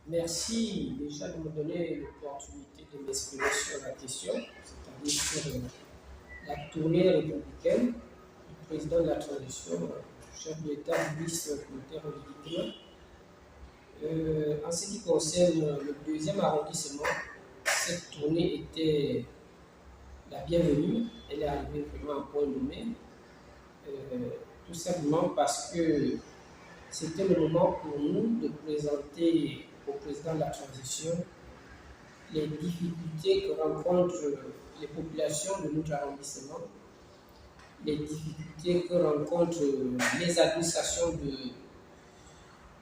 Merci déjà de me donner l'opportunité de m'exprimer sur la question, c'est-à-dire sur la tournée républicaine du président de la transition, chef de l'État Brice Clotaire Oligui. En ce qui concerne le deuxième arrondissement, cette tournée était la bienvenue. Elle est arrivée vraiment en point nommé, tout simplement parce que c'était le moment pour nous de présenter au président de la transition les difficultés que rencontrent les populations de notre arrondissement, les difficultés que rencontrent les administrations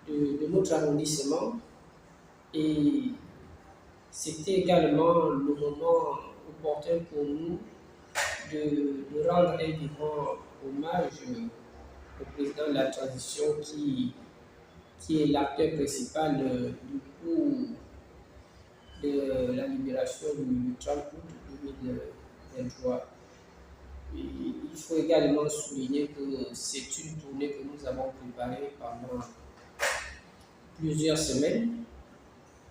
de notre arrondissement. Et c'était également le moment opportun pour nous de rendre un vivant hommage au président de la transition qui est l'acteur principal du coup de la libération du 30 août 2023. Et il faut également souligner que c'est une tournée que nous avons préparée pendant plusieurs semaines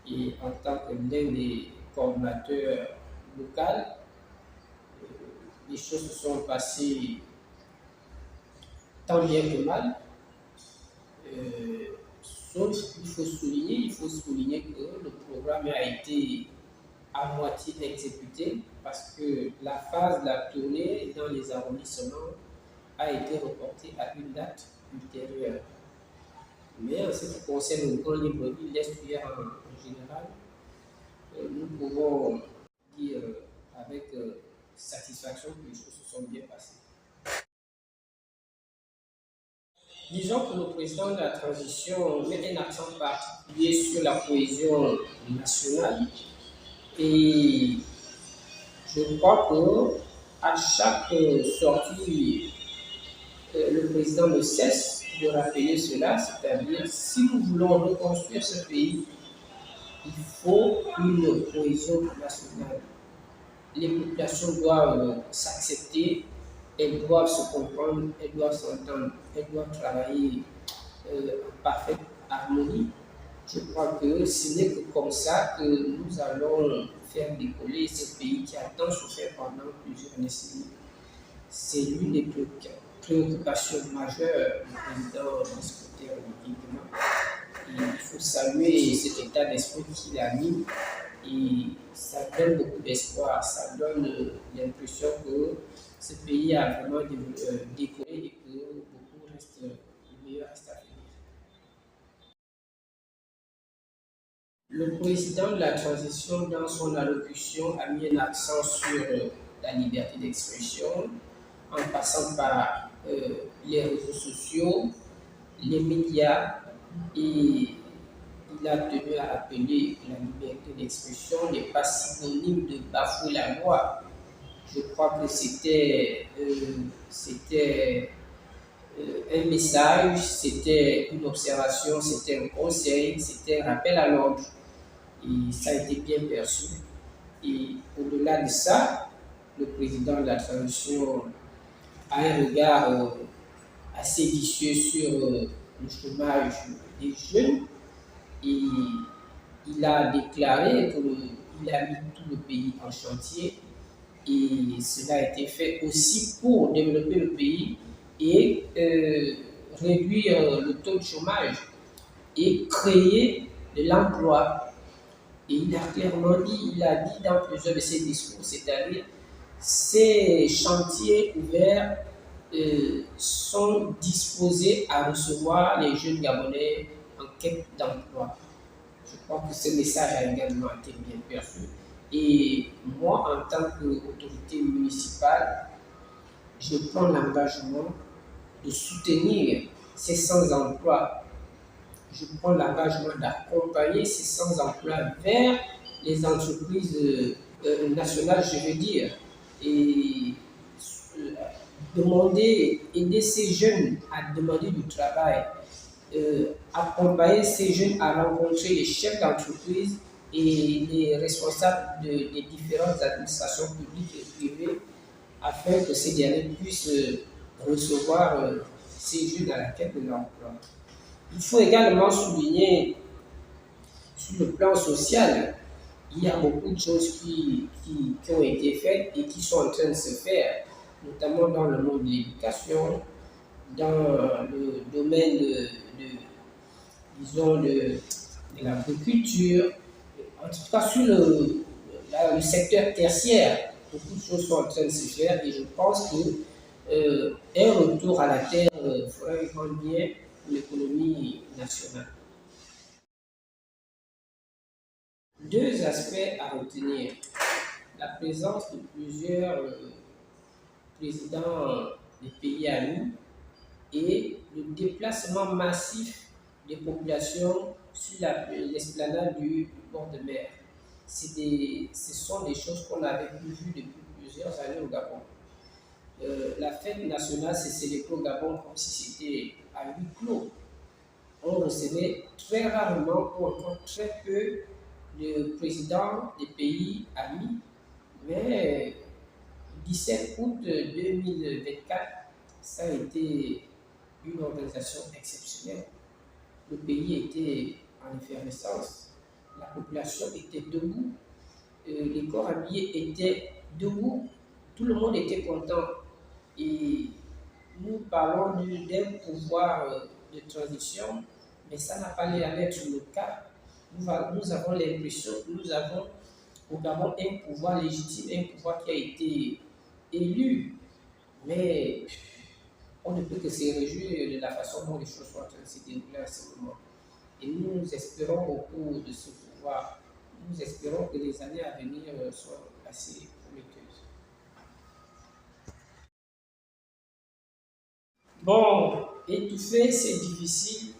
et en tant que l'un des coordonnateurs locaux, les choses se sont passées tant bien que mal. Sauf il faut souligner que le programme a été à moitié exécuté parce que la phase de la tournée dans les arrondissements a été reportée à une date ultérieure. Mais en ce qui concerne le Grand Libreville, l'Est en général, nous pouvons dire avec satisfaction que les choses se sont bien passées. Disons que le président de la transition met un accent particulier sur la cohésion nationale et je crois qu'à chaque sortie, le président ne cesse de rappeler cela, c'est-à-dire si nous voulons reconstruire ce pays, il faut une cohésion nationale. Les populations doivent s'accepter, elles doivent se comprendre, elles doivent s'entendre, elles doivent travailler en parfaite harmonie. Je crois que ce n'est que comme ça que nous allons faire décoller ce pays qui a tant souffert pendant plusieurs décennies. C'est l'une des préoccupations majeures du président Brice Oligui. Il faut saluer cet état d'esprit qu'il a mis et ça donne beaucoup d'espoir, ça donne l'impression que ce pays a vraiment décollé et que beaucoup reste, le meilleur reste à venir. Le président de la transition, dans son allocution, a mis un accent sur la liberté d'expression, en passant par les réseaux sociaux, les médias, et il a tenu à rappeler que la liberté d'expression n'est pas synonyme de bafouer la loi. Je crois que c'était un message, c'était une observation, c'était un conseil, c'était un rappel à l'ordre. Et ça a été bien perçu. Et au-delà de ça, le président de la transition a un regard assez vicieux sur le chômage des jeunes et il a déclaré qu'il a mis tout le pays en chantier et cela a été fait aussi pour développer le pays et réduire le taux de chômage et créer de l'emploi. Et il a clairement dit, il a dit dans plusieurs de ses discours, c'est-à-dire ces chantiers ouverts sont disposés à recevoir les jeunes Gabonais en quête d'emploi. Je crois que ce message a également été bien perçu. Et moi, en tant qu'autorité municipale, je prends l'engagement de soutenir ces sans-emploi. Je prends l'engagement d'accompagner ces sans-emploi vers les entreprises nationales, je veux dire, et aider ces jeunes à demander du travail, accompagner ces jeunes à rencontrer les chefs d'entreprise et les responsables des différentes administrations publiques et privées afin que ces derniers puissent recevoir ces jeunes à la quête de l'emploi. Il faut également souligner Sur le plan social, il y a beaucoup de choses qui ont été faites et qui sont en train de se faire, notamment dans le monde de l'éducation, dans le domaine disons, de l'agriculture, en tout cas sur le secteur tertiaire. Beaucoup de choses sont en train de se faire et je pense que un retour à la terre ferait un grand bien pour l'économie nationale. Deux aspects à retenir. La présence de plusieurs présidents des pays amis et le déplacement massif des populations sur l'esplanade du bord de mer. Ce sont des choses qu'on avait plus vues depuis plusieurs années au Gabon. La fête nationale s'est célébrée au Gabon comme si c'était à huis clos. On recevait très rarement ou encore très peu de présidents des pays amis, mais le 17 août 2024, ça a été une organisation exceptionnelle. Le pays était en effervescence, la population était debout, les corps habillés étaient debout, tout le monde était content. Et nous parlons d'un pouvoir de transition, mais ça n'a pas l'air d'être le cas. Nous avons l'impression que nous avons au Gabon un pouvoir légitime, un pouvoir qui a été élu, mais on ne peut que se réjouir de la façon dont les choses sont en train de se dérouler à ce moment. Et nous espérons beaucoup de ce pouvoir. Nous espérons que les années à venir soient assez prometteuses. Bon, étouffer, c'est difficile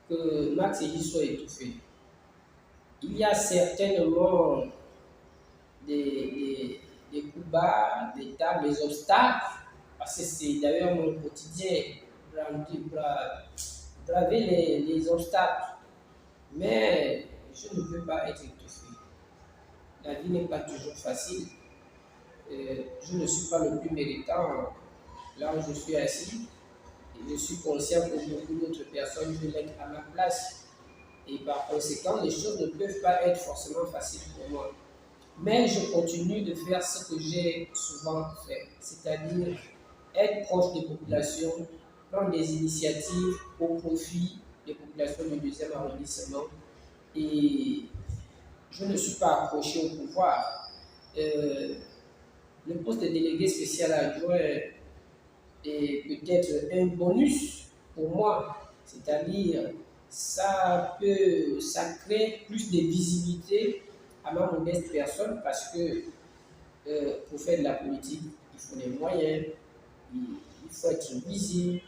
que Max Eli soit étouffé. Il y a certainement des coups bas, des tables, des obstacles, parce que c'est d'ailleurs mon quotidien, braver les obstacles. Mais je ne peux pas être étouffé. La vie n'est pas toujours facile. Je ne suis pas le plus méritant là où je suis assis. Et je suis conscient que beaucoup d'autres personnes veulent être à ma place. Et par conséquent, les choses ne peuvent pas être forcément faciles pour moi. Mais je continue de faire ce que j'ai souvent fait, c'est-à-dire être proche des populations, prendre des initiatives au profit des populations du deuxième arrondissement. Et je ne suis pas accroché au pouvoir. Le poste de délégué spécial adjoint est peut-être un bonus pour moi, c'est-à-dire ça crée plus de visibilité à ma modeste personne parce que pour faire de la politique, il faut des moyens, il faut être visible.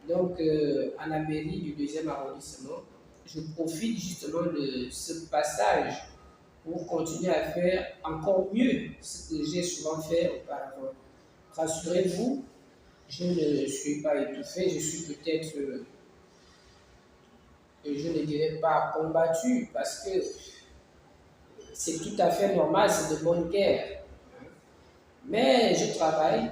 Donc, à la mairie du deuxième arrondissement, je profite justement de ce passage pour continuer à faire encore mieux ce que j'ai souvent fait auparavant. Rassurez-vous, je ne suis pas étouffé, je suis peut-être, je ne dirais pas combattu, parce que c'est tout à fait normal, c'est de bonne guerre. Mais je travaille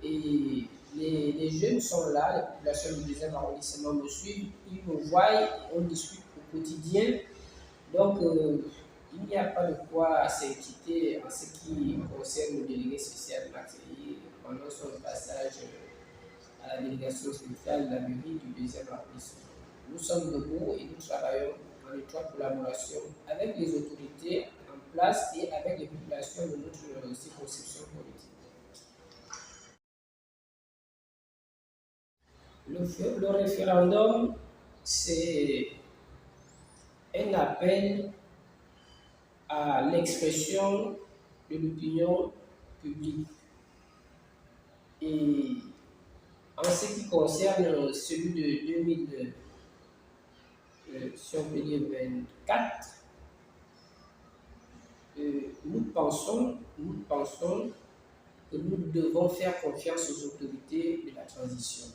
et les jeunes sont là, les populations du deuxième arrondissement me suivent, ils me voient, on discute au quotidien. Donc, il n'y a pas de quoi s'inquiéter en ce qui concerne le délégué spécial Mathieu pendant son passage à la délégation spéciale de la mairie du deuxième arrondissement. Nous sommes debout et nous travaillons en étroite collaboration avec les autorités en place et avec les populations de notre circonscription politique. Le référendum, c'est un appel à l'expression de l'opinion publique. Et en ce qui concerne celui de 2000, si on peut dire 24, nous pensons que nous devons faire confiance aux autorités de la transition.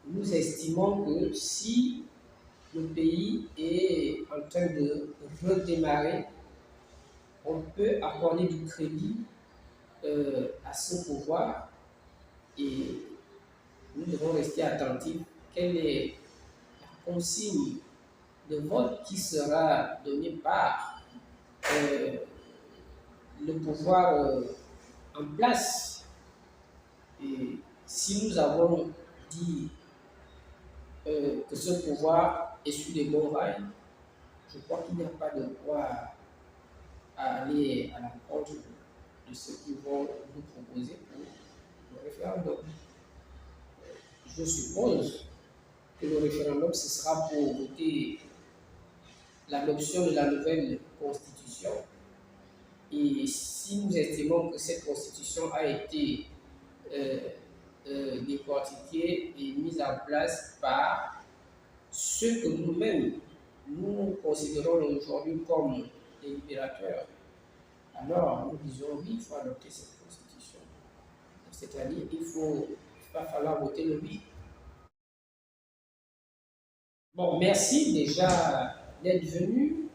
Nous estimons que si le pays est en train de redémarrer, on peut accorder du crédit à ce pouvoir et nous devons rester attentifs. Quelle est la consigne de vote qui sera donné par le pouvoir en place. Et si nous avons dit que ce pouvoir est sur des bons rails, je crois qu'il n'y a pas de quoi à aller à l'encontre de ce qu'ils vont nous proposer pour le référendum. Je suppose que le référendum, ce sera pour voter l'adoption de la nouvelle constitution. Et si nous estimons que cette constitution a été décortiquée et mise en place par ceux que nous-mêmes, nous considérons aujourd'hui comme des libérateurs, alors nous disons oui, il faut adopter cette constitution. C'est-à-dire qu'il va falloir voter le oui. Bon, merci déjà d'être venu.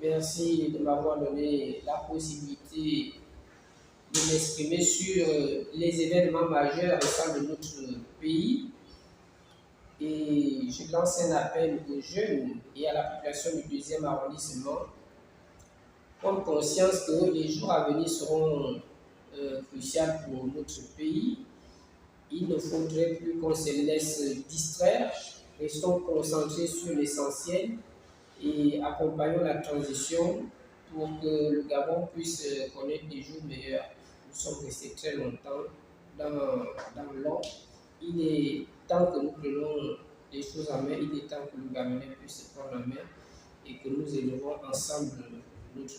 Merci de m'avoir donné la possibilité de m'exprimer sur les événements majeurs au sein de notre pays. Et je lance un appel aux jeunes et à la population du 2e arrondissement. Prendre conscience que les jours à venir seront cruciaux pour notre pays. Il ne faudrait plus qu'on se laisse distraire. Restons concentrés sur l'essentiel et accompagnons la transition pour que le Gabon puisse connaître des jours meilleurs. Nous sommes restés très longtemps dans l'ombre. Il est temps que nous prenions les choses en main, il est temps que le Gabonais puisse se prendre en main et que nous élevons ensemble notre